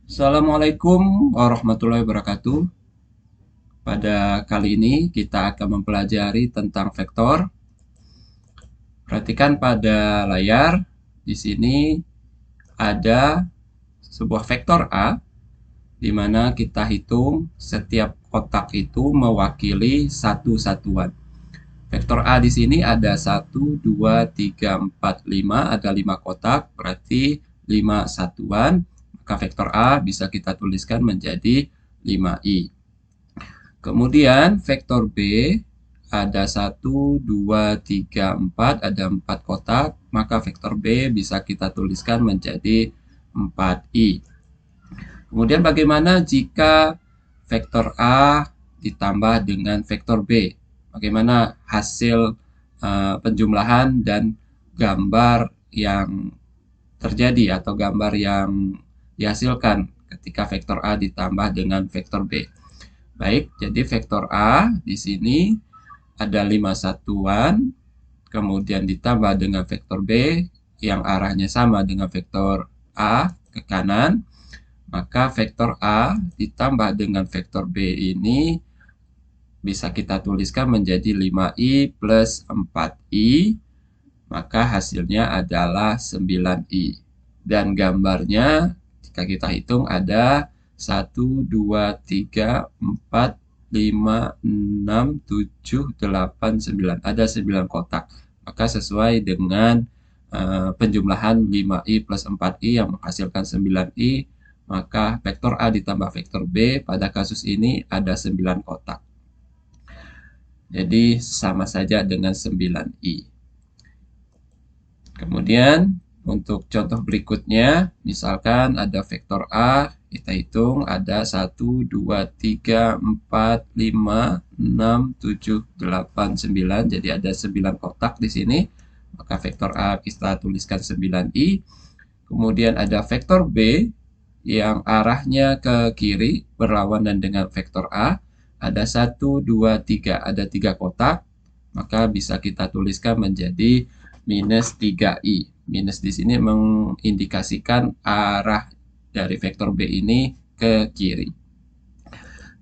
Assalamualaikum warahmatullahi wabarakatuh. Pada kali ini kita akan mempelajari tentang vektor. Perhatikan pada layar. Di sini ada sebuah vektor A di mana kita hitung setiap kotak itu mewakili satu satuan. Vektor A di sini ada 1, 2, 3, 4, 5, ada 5 kotak, berarti 5 satuan. Maka vektor A bisa kita tuliskan menjadi 5i. Kemudian vektor B ada 1, 2, 3, 4, ada 4 kotak, maka vektor B bisa kita tuliskan menjadi 4i. Kemudian bagaimana jika vektor A ditambah dengan vektor B? Bagaimana hasil penjumlahan dan gambar yang terjadi atau gambar yang dihasilkan ketika vektor A ditambah dengan vektor B? Baik, jadi vektor A di sini ada 5 satuan, kemudian ditambah dengan vektor B yang arahnya sama dengan vektor A ke kanan, maka vektor A ditambah dengan vektor B ini bisa kita tuliskan menjadi 5i plus 4i, maka hasilnya adalah 9i. Dan gambarnya jika kita hitung ada 1, 2, 3, 4, 5, 6, 7, 8, 9. Ada 9 kotak. Maka sesuai dengan penjumlahan 5i plus 4i yang menghasilkan 9i, maka vektor A ditambah vektor B pada kasus ini ada 9 kotak. Jadi sama saja dengan 9i. Kemudian untuk contoh berikutnya, misalkan ada vektor A, kita hitung ada 1, 2, 3, 4, 5, 6, 7, 8, 9. Jadi ada 9 kotak di sini. Maka vektor A kita tuliskan 9i. Kemudian ada vektor B yang arahnya ke kiri berlawanan dengan vektor A. Ada 1, 2, 3, ada 3 kotak. Maka bisa kita tuliskan menjadi minus 3i. Minus di sini mengindikasikan arah dari vektor B ini ke kiri.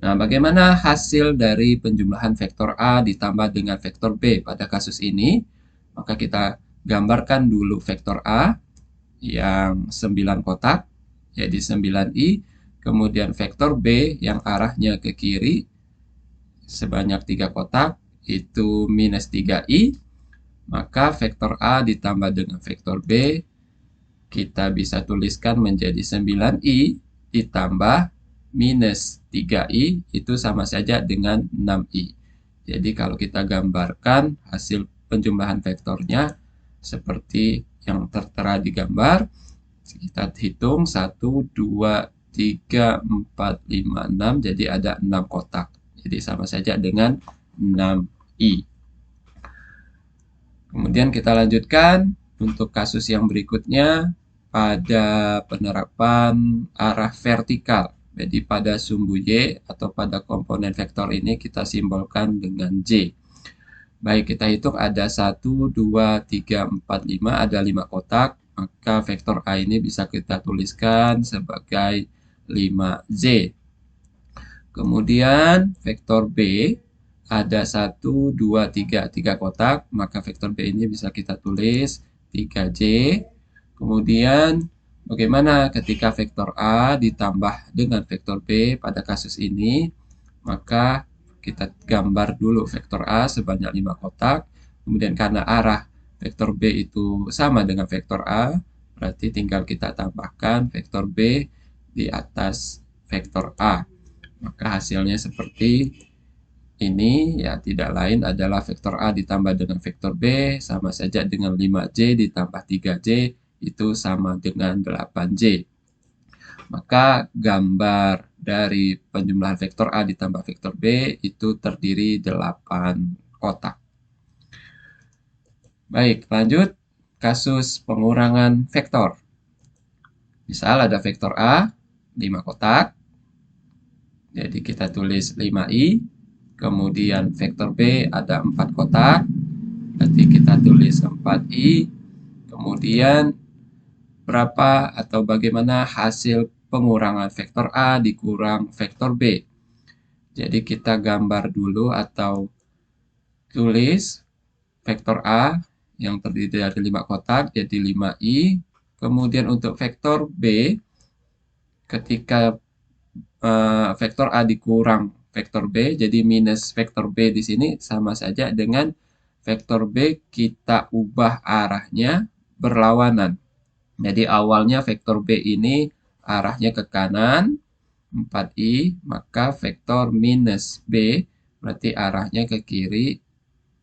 Nah, bagaimana hasil dari penjumlahan vektor A ditambah dengan vektor B pada kasus ini? Maka kita gambarkan dulu vektor A yang 9 kotak, jadi 9i. Kemudian vektor B yang arahnya ke kiri sebanyak 3 kotak, itu minus 3i. Maka vektor A ditambah dengan vektor B kita bisa tuliskan menjadi 9i ditambah minus 3i itu sama saja dengan 6i. Jadi kalau kita gambarkan hasil penjumlahan vektornya seperti yang tertera di gambar, kita hitung 1, 2, 3, 4, 5, 6, jadi ada 6 kotak. Jadi sama saja dengan 6i. Kemudian kita lanjutkan untuk kasus yang berikutnya pada penerapan arah vertikal. Jadi pada sumbu Y atau pada komponen vektor ini kita simbolkan dengan J. Baik, kita hitung ada 1, 2, 3, 4, 5, ada 5 kotak. Maka vektor A ini bisa kita tuliskan sebagai 5J. Kemudian vektor B ada 1, 2, 3, 3 kotak, maka vektor B ini bisa kita tulis 3J. Kemudian bagaimana ketika vektor A ditambah dengan vektor B pada kasus ini? Maka kita gambar dulu vektor A sebanyak 5 kotak. Kemudian karena arah vektor B itu sama dengan vektor A, berarti tinggal kita tambahkan vektor B di atas vektor A. Maka hasilnya seperti ini, ya tidak lain adalah vektor A ditambah dengan vektor B sama saja dengan 5J ditambah 3J itu sama dengan 8J. Maka gambar dari penjumlahan vektor A ditambah vektor B itu terdiri 8 kotak. Baik, lanjut kasus pengurangan vektor. Misal ada vektor A 5 kotak. Jadi kita tulis 5i. Kemudian vektor B ada 4 kotak, berarti kita tulis 4i. Kemudian berapa atau bagaimana hasil pengurangan vektor A dikurang vektor B. Jadi kita gambar dulu atau tulis vektor A yang terdiri dari 5 kotak, jadi 5i. Kemudian untuk vektor B, ketika vektor A dikurang vektor B, jadi minus vektor B di sini sama saja dengan vektor B kita ubah arahnya berlawanan. Jadi awalnya vektor B ini arahnya ke kanan, 4i, maka vektor minus B berarti arahnya ke kiri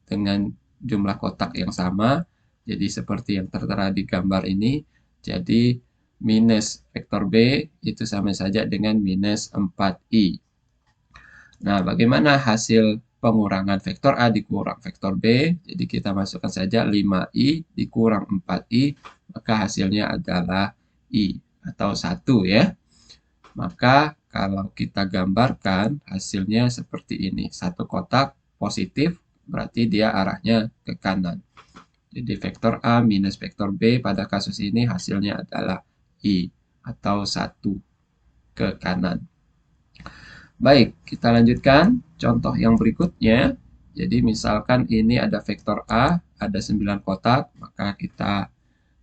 dengan jumlah kotak yang sama. Jadi seperti yang tertera di gambar ini. Jadi minus vektor B itu sama saja dengan minus 4i. Nah, bagaimana hasil pengurangan vektor A dikurang vektor B? Jadi kita masukkan saja 5i dikurang 4i, maka hasilnya adalah i atau 1 ya. Maka kalau kita gambarkan hasilnya seperti ini. Satu kotak positif berarti dia arahnya ke kanan. Jadi vektor A minus vektor B pada kasus ini hasilnya adalah i atau 1 ke kanan. Baik, kita lanjutkan contoh yang berikutnya. Jadi misalkan ini ada vektor A, ada 9 kotak, maka kita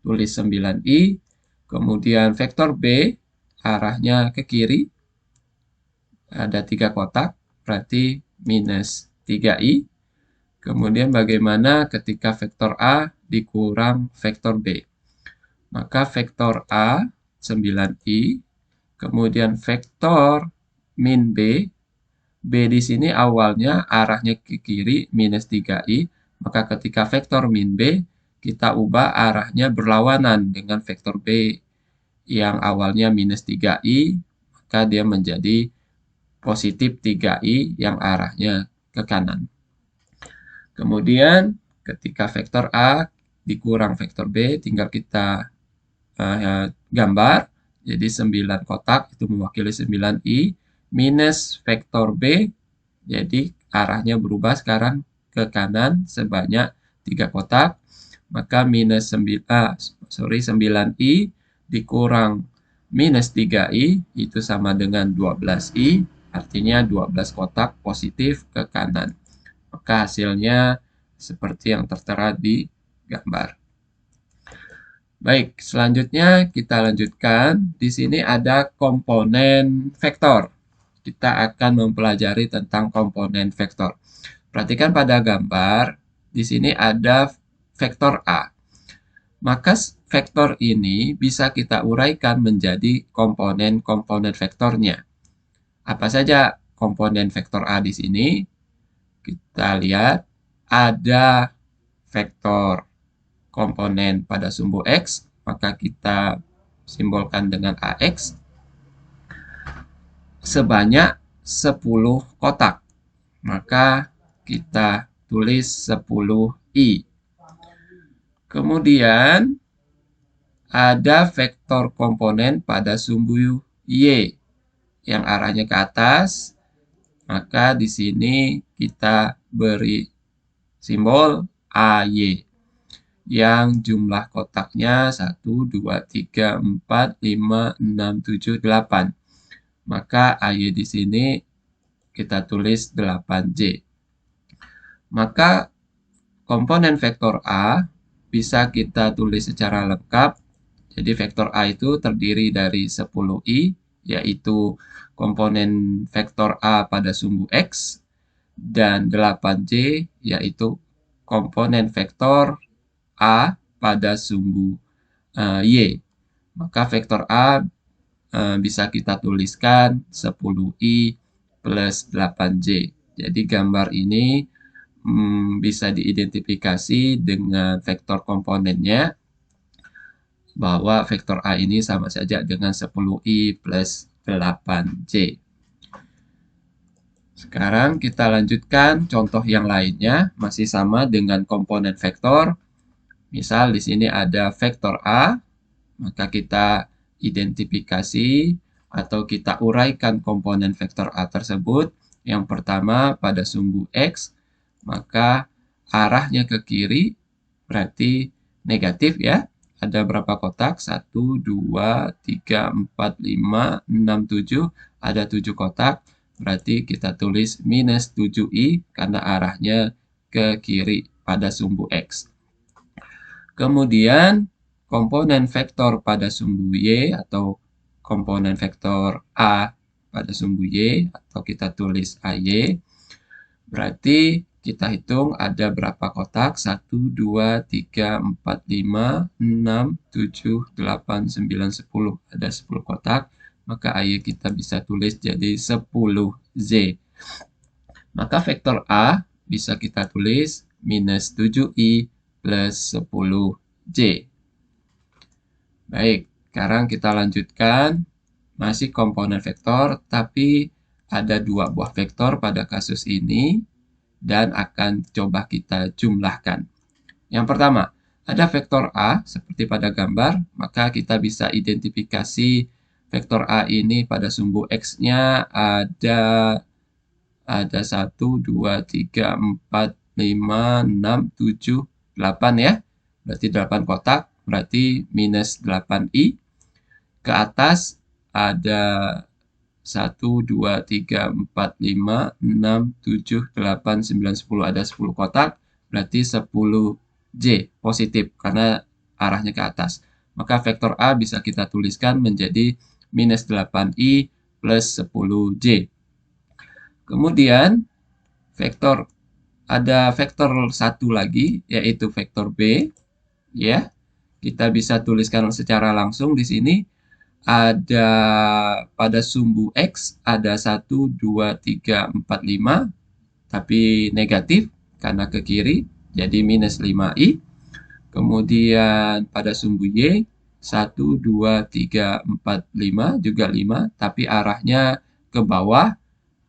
tulis 9i. Kemudian vektor B, arahnya ke kiri, ada 3 kotak, berarti minus 3i. Kemudian bagaimana ketika vektor A dikurang vektor B? Maka vektor A, 9i, kemudian vektor min B, B di sini awalnya arahnya ke kiri minus 3i, maka ketika vektor min B, kita ubah arahnya berlawanan dengan vektor B yang awalnya minus 3i, maka dia menjadi positif 3i yang arahnya ke kanan. Kemudian ketika vektor A dikurang vektor B, tinggal kita gambar, jadi 9 kotak itu mewakili 9i, minus vektor B, jadi arahnya berubah sekarang ke kanan sebanyak 3 kotak, maka minus 9i dikurang minus 3i itu sama dengan 12i, artinya 12 kotak positif ke kanan. Maka hasilnya seperti yang tertera di gambar. Baik, selanjutnya kita lanjutkan. Di sini ada komponen vektor. Kita akan mempelajari tentang komponen vektor. Perhatikan pada gambar, di sini ada vektor A. Maka vektor ini bisa kita uraikan menjadi komponen-komponen vektornya. Apa saja komponen vektor A di sini? Kita lihat ada vektor komponen pada sumbu X, maka kita simbolkan dengan AX. Sebanyak 10 kotak, maka kita tulis 10i. Kemudian ada vektor komponen pada sumbu Y yang arahnya ke atas, maka di sini kita beri simbol AY yang jumlah kotaknya 1, 2, 3, 4, 5, 6, 7, 8. Maka AY di sini kita tulis 8J. Maka komponen vektor A bisa kita tulis secara lengkap. Jadi vektor A itu terdiri dari 10i, yaitu komponen vektor A pada sumbu X, dan 8J, yaitu komponen vektor A pada sumbu Y. Maka vektor A bisa kita tuliskan 10i plus 8j. Jadi gambar ini bisa diidentifikasi dengan vektor komponennya, bahwa vektor A ini sama saja dengan 10i plus 8j. Sekarang kita lanjutkan contoh yang lainnya, masih sama dengan komponen vektor. Misal di sini ada vektor A, maka kita identifikasi atau kita uraikan komponen vektor A tersebut. Yang pertama pada sumbu X, maka arahnya ke kiri berarti negatif ya, ada berapa kotak? 1, 2, 3, 4, 5, 6, 7. Ada 7 kotak. Berarti kita tulis minus 7i karena arahnya ke kiri pada sumbu X. Kemudian komponen vektor pada sumbu Y atau komponen vektor A pada sumbu Y atau kita tulis AY. Berarti kita hitung ada berapa kotak? 1, 2, 3, 4, 5, 6, 7, 8, 9, 10. Ada 10 kotak. Maka AY kita bisa tulis jadi 10Z. Maka vektor A bisa kita tulis minus 7i plus 10J. Baik, sekarang kita lanjutkan. Masih komponen vektor, tapi ada 2 buah vektor pada kasus ini dan akan coba kita jumlahkan. Yang pertama, ada vektor A seperti pada gambar, maka kita bisa identifikasi vektor A ini pada sumbu X-nya ada 1, 2, 3, 4, 5, 6, 7, 8 ya. Berarti 8 kotak, berarti minus 8i. Ke atas ada 1, 2, 3, 4, 5, 6, 7, 8, 9, 10. Ada 10 kotak, berarti 10J positif karena arahnya ke atas. Maka vektor A bisa kita tuliskan menjadi minus 8i plus 10J. Kemudian ada vektor satu lagi, yaitu vektor B. Ya, kita bisa tuliskan secara langsung di sini. Ada pada sumbu X ada 1, 2, 3, 4, 5, tapi negatif karena ke kiri, jadi minus 5i. Kemudian pada sumbu Y 1, 2, 3, 4, 5 juga 5, tapi arahnya ke bawah,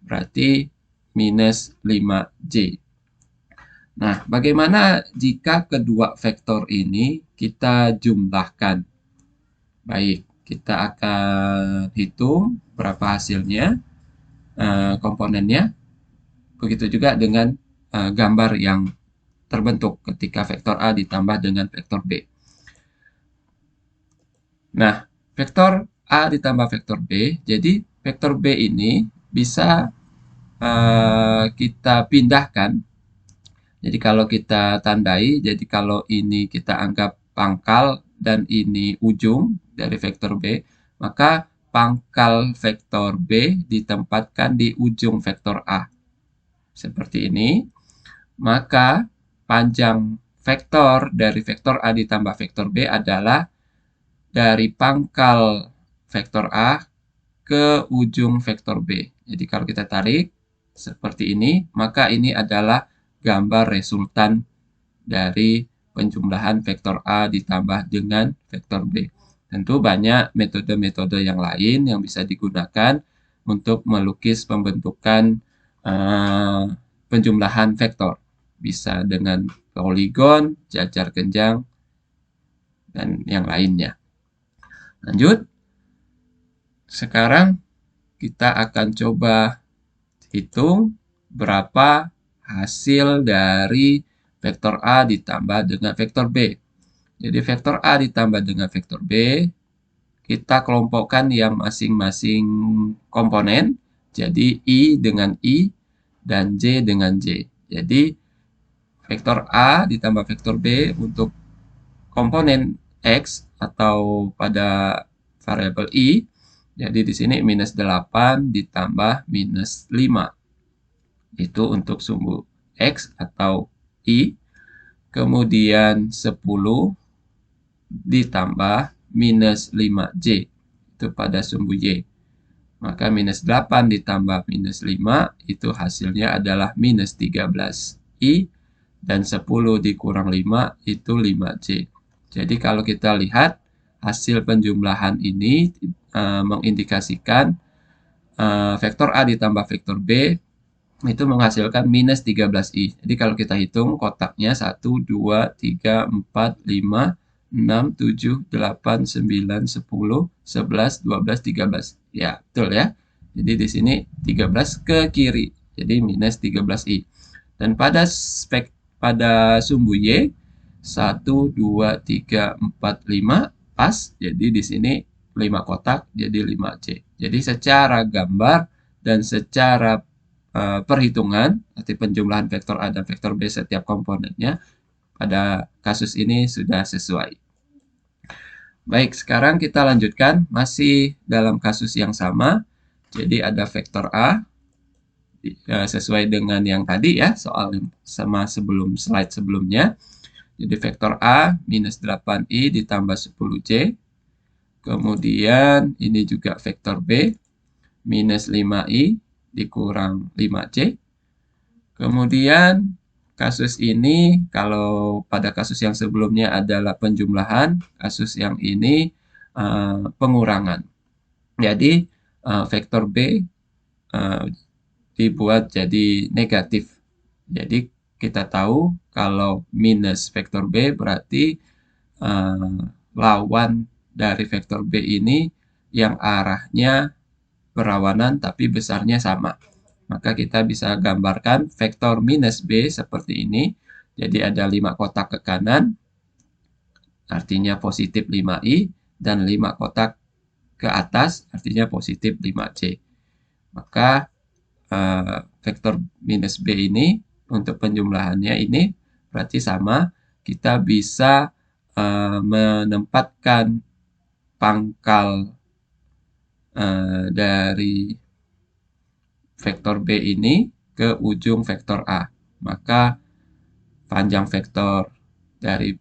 berarti minus 5J. Nah, bagaimana jika kedua vektor ini kita jumlahkan? Baik, kita akan hitung berapa hasilnya, komponennya. Begitu juga dengan gambar yang terbentuk ketika vektor A ditambah dengan vektor B. Nah, vektor A ditambah vektor B, jadi vektor B ini bisa kita pindahkan. Jadi kalau kita tandai, jadi kalau ini kita anggap pangkal dan ini ujung dari vektor B, maka pangkal vektor B ditempatkan di ujung vektor A. Seperti ini. Maka panjang vektor dari vektor A ditambah vektor B adalah dari pangkal vektor A ke ujung vektor B. Jadi kalau kita tarik seperti ini, maka ini adalah gambar resultan dari penjumlahan vektor A ditambah dengan vektor B. Tentu banyak metode-metode yang lain yang bisa digunakan untuk melukis pembentukan penjumlahan vektor. Bisa dengan poligon, jajar genjang, dan yang lainnya. Lanjut. Sekarang kita akan coba hitung berapa hasil dari vektor A ditambah dengan vektor B. Jadi vektor A ditambah dengan vektor B, kita kelompokkan yang masing-masing komponen. Jadi I dengan I dan J dengan J. Jadi vektor A ditambah vektor B untuk komponen X atau pada variabel I. Jadi di sini minus 8 ditambah minus 5. Itu untuk sumbu X atau I. Kemudian 10 ditambah minus 5J. Itu pada sumbu Y. Maka minus 8 ditambah minus 5 itu hasilnya adalah minus 13I. Dan 10 dikurang 5 itu 5J. Jadi kalau kita lihat hasil penjumlahan ini mengindikasikan vektor A ditambah vektor B itu menghasilkan minus 13i. Jadi kalau kita hitung kotaknya 1, 2, 3, 4, 5, 6, 7, 8, 9, 10, 11, 12, 13. Ya, betul ya. Jadi di sini 13 ke kiri. Jadi minus 13i. Dan pada sumbu Y 1, 2, 3, 4, 5 pas. Jadi di sini 5 kotak jadi 5C. Jadi secara gambar dan secara perhitungan, arti penjumlahan vektor A dan vektor B setiap komponennya pada kasus ini sudah sesuai. Baik, sekarang kita lanjutkan masih dalam kasus yang sama. Jadi ada vektor A sesuai dengan yang tadi ya, soal sama sebelum slide sebelumnya. Jadi vektor A minus 8i ditambah 10C. Kemudian ini juga vektor B minus 5i dikurang 5C. Kemudian kasus ini kalau pada kasus yang sebelumnya adalah penjumlahan, kasus yang ini pengurangan. Jadi vektor B dibuat jadi negatif. Jadi kita tahu kalau minus vektor B berarti lawan dari vektor B ini yang arahnya berlawanan tapi besarnya sama. Maka kita bisa gambarkan vektor minus B seperti ini. Jadi ada 5 kotak ke kanan, artinya positif 5i, dan 5 kotak ke atas, artinya positif 5c. Maka vektor minus B ini untuk penjumlahannya ini berarti sama. Kita bisa menempatkan pangkal dari vektor B ini ke ujung vektor A. Maka panjang vektor dari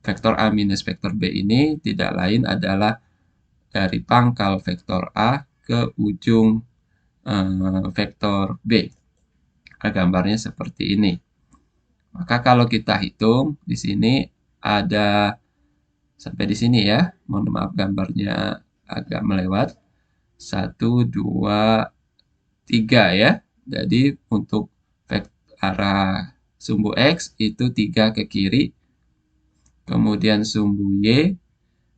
vektor A minus vektor B ini tidak lain adalah dari pangkal vektor A ke ujung vektor B. Gambarnya seperti ini. Maka kalau kita hitung di sini ada sampai di sini ya. Mohon maaf gambarnya agak melewat. 1, 2, 3 ya. Jadi untuk arah sumbu X itu 3 ke kiri. Kemudian sumbu Y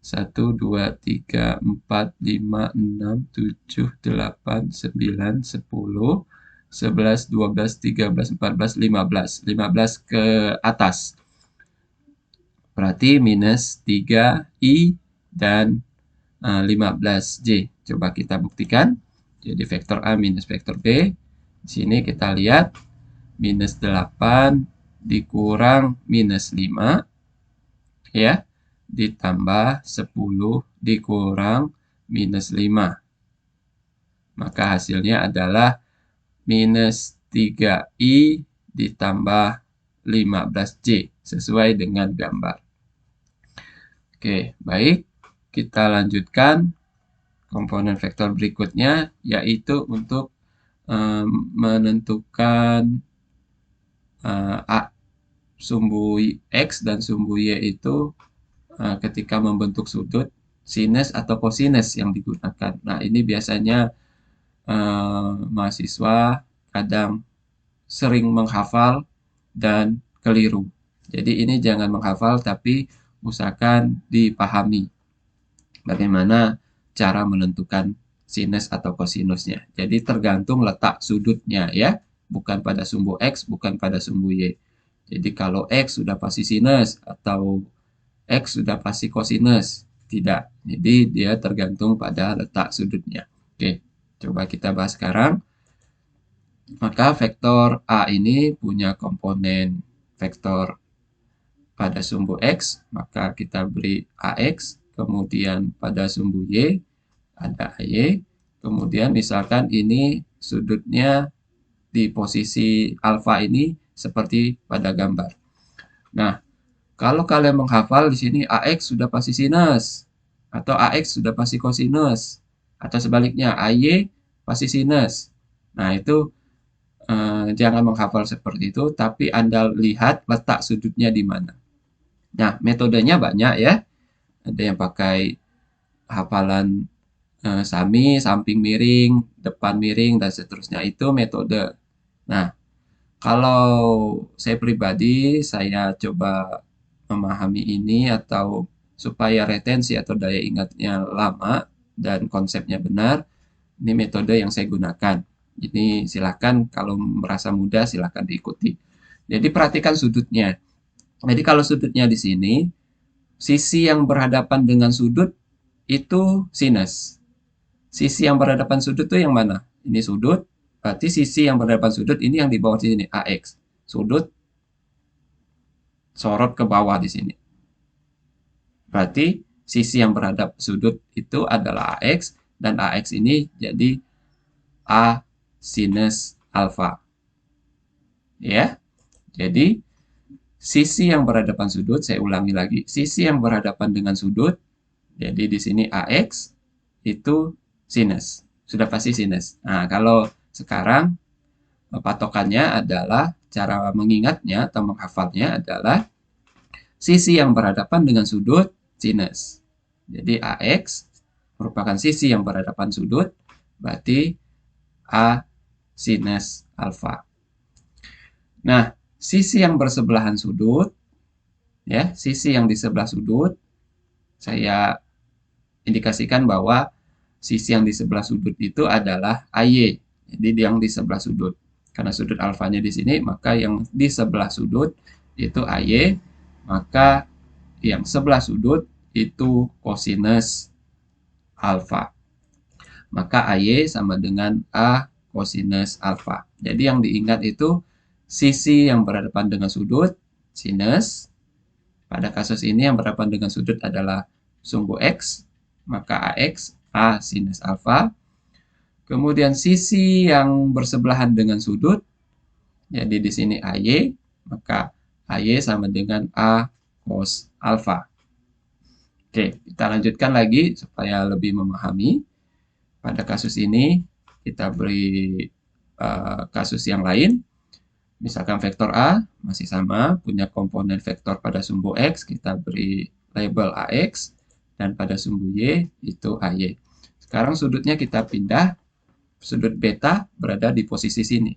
1, 2, 3, 4, 5, 6, 7, 8, 9, 10, 11, 12, 13, 14, 15. 15 ke atas. Berarti minus 3i dan 15j. Coba kita buktikan. Jadi vektor A minus vektor B. Di sini kita lihat minus 8 dikurang minus 5 ya, ditambah 10 dikurang minus 5. Maka hasilnya adalah minus 3i ditambah 15j sesuai dengan gambar. Oke, baik. Kita lanjutkan komponen vektor berikutnya, yaitu untuk menentukan sumbu X dan sumbu Y itu ketika membentuk sudut sinus atau kosinus yang digunakan. Nah, ini biasanya mahasiswa kadang sering menghafal dan keliru. Jadi ini jangan menghafal tapi usahakan dipahami bagaimana cara menentukan sinus atau kosinusnya. Jadi tergantung letak sudutnya ya, bukan pada sumbu X, bukan pada sumbu Y. Jadi kalau X sudah pasti sinus atau X sudah pasti kosinus, tidak. Jadi dia tergantung pada letak sudutnya. Oke, coba kita bahas sekarang. Maka vektor A ini punya komponen vektor pada sumbu X, maka kita beri AX. Kemudian pada sumbu Y ada AY. Kemudian misalkan ini sudutnya di posisi alfa ini seperti pada gambar. Nah, kalau kalian menghafal di sini AX sudah pasti sinus atau AX sudah pasti kosinus atau sebaliknya AY pasti sinus. Nah, itu jangan menghafal seperti itu, tapi Anda lihat letak sudutnya di mana. Nah, metodenya banyak ya. Ada yang pakai hafalan sami, samping miring, depan miring, dan seterusnya. Itu metode. Nah, kalau saya pribadi, saya coba memahami ini atau supaya retensi atau daya ingatnya lama dan konsepnya benar, ini metode yang saya gunakan. Ini silakan kalau merasa mudah silakan diikuti. Jadi perhatikan sudutnya. Jadi kalau sudutnya di sini, sisi yang berhadapan dengan sudut itu sinus. Sisi yang berhadapan sudut itu yang mana? Ini sudut, berarti sisi yang berhadapan sudut ini yang di bawah sini, AX. Sudut sorot ke bawah di sini. Berarti sisi yang berhadap sudut itu adalah AX, dan AX ini jadi A sinus alfa. Ya, jadi sisi yang berhadapan sudut, saya ulangi lagi, sisi yang berhadapan dengan sudut, jadi di sini AX itu sinus. Sudah pasti sinus. Nah, kalau sekarang patokannya adalah cara mengingatnya atau menghafalnya adalah sisi yang berhadapan dengan sudut sinus. Jadi AX merupakan sisi yang berhadapan sudut, berarti A sinus alfa. Nah, sisi yang bersebelahan sudut, ya, sisi yang di sebelah sudut, saya indikasikan bahwa sisi yang di sebelah sudut itu adalah AY. Jadi yang di sebelah sudut. Karena sudut alfanya di sini, maka yang di sebelah sudut itu AY, maka yang sebelah sudut itu kosinus alfa. Maka AY sama dengan A kosinus alfa. Jadi yang diingat itu sisi yang berhadapan dengan sudut, sinus. Pada kasus ini yang berhadapan dengan sudut adalah sumbu X, maka AX, A sinus alfa. Kemudian sisi yang bersebelahan dengan sudut, jadi di sini AY, maka AY sama dengan A cos alfa. Oke, kita lanjutkan lagi supaya lebih memahami. Pada kasus ini, kita beri kasus yang lain. Misalkan vektor A masih sama, punya komponen vektor pada sumbu X, kita beri label AX, dan pada sumbu Y itu AY. Sekarang sudutnya kita pindah, sudut beta berada di posisi sini.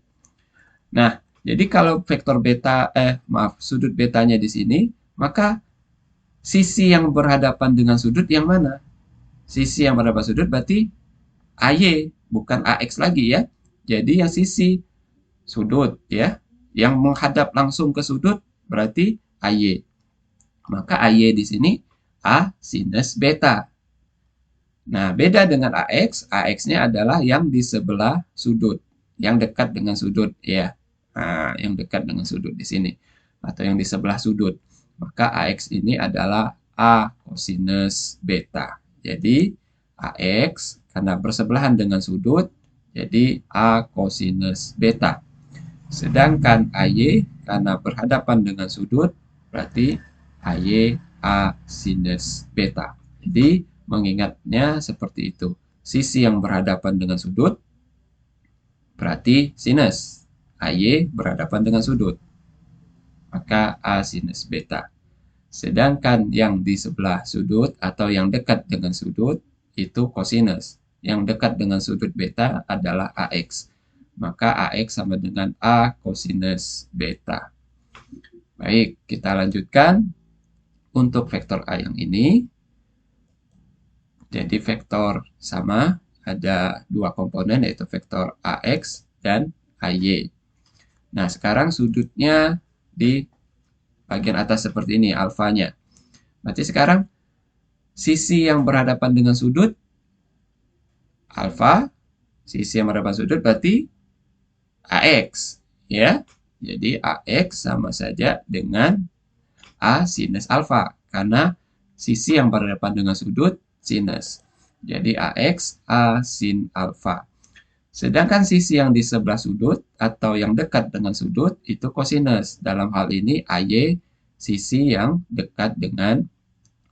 Nah, jadi kalau vektor beta, sudut betanya di sini, maka sisi yang berhadapan dengan sudut yang mana? Sisi yang berhadapan sudut berarti AY, bukan AX lagi ya. Jadi yang sisi sudut ya, yang menghadap langsung ke sudut berarti AY. Maka AY di sini A sinus beta. Nah, beda dengan AX, AX-nya adalah yang di sebelah sudut, yang dekat dengan sudut ya. Nah, yang dekat dengan sudut di sini atau yang di sebelah sudut. Maka AX ini adalah A kosinus beta. Jadi AX karena bersebelahan dengan sudut, jadi A kosinus beta. Sedangkan AY karena berhadapan dengan sudut, berarti AY A sinus beta. Jadi mengingatnya seperti itu. Sisi yang berhadapan dengan sudut berarti sinus. AY berhadapan dengan sudut. Maka A sinus beta. Sedangkan yang di sebelah sudut atau yang dekat dengan sudut itu kosinus. Yang dekat dengan sudut beta adalah AX. Maka AX sama dengan A kosinus beta. Baik, kita lanjutkan. Untuk vektor A yang ini, jadi vektor sama, ada dua komponen yaitu vektor AX dan AY. Nah, sekarang sudutnya di bagian atas seperti ini, alfanya. Berarti sekarang sisi yang berhadapan dengan sudut, alfa, sisi yang berhadapan sudut berarti AX. Ya, jadi AX sama saja dengan A sinus alfa, karena sisi yang berhadapan dengan sudut sinus. Jadi AX A sin alfa. Sedangkan sisi yang di sebelah sudut atau yang dekat dengan sudut itu kosinus. Dalam hal ini AY sisi yang dekat dengan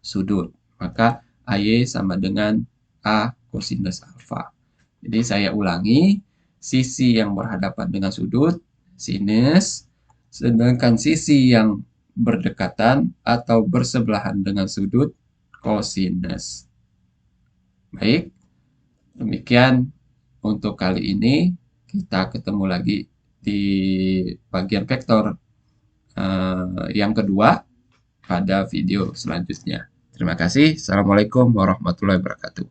sudut. Maka AY sama dengan A kosinus alfa. Jadi saya ulangi, sisi yang berhadapan dengan sudut sinus, sedangkan sisi yang berdekatan atau bersebelahan dengan sudut kosinus. Baik, demikian untuk kali ini. Kita ketemu lagi di bagian vektor yang kedua pada video selanjutnya. Terima kasih. Assalamualaikum warahmatullahi wabarakatuh.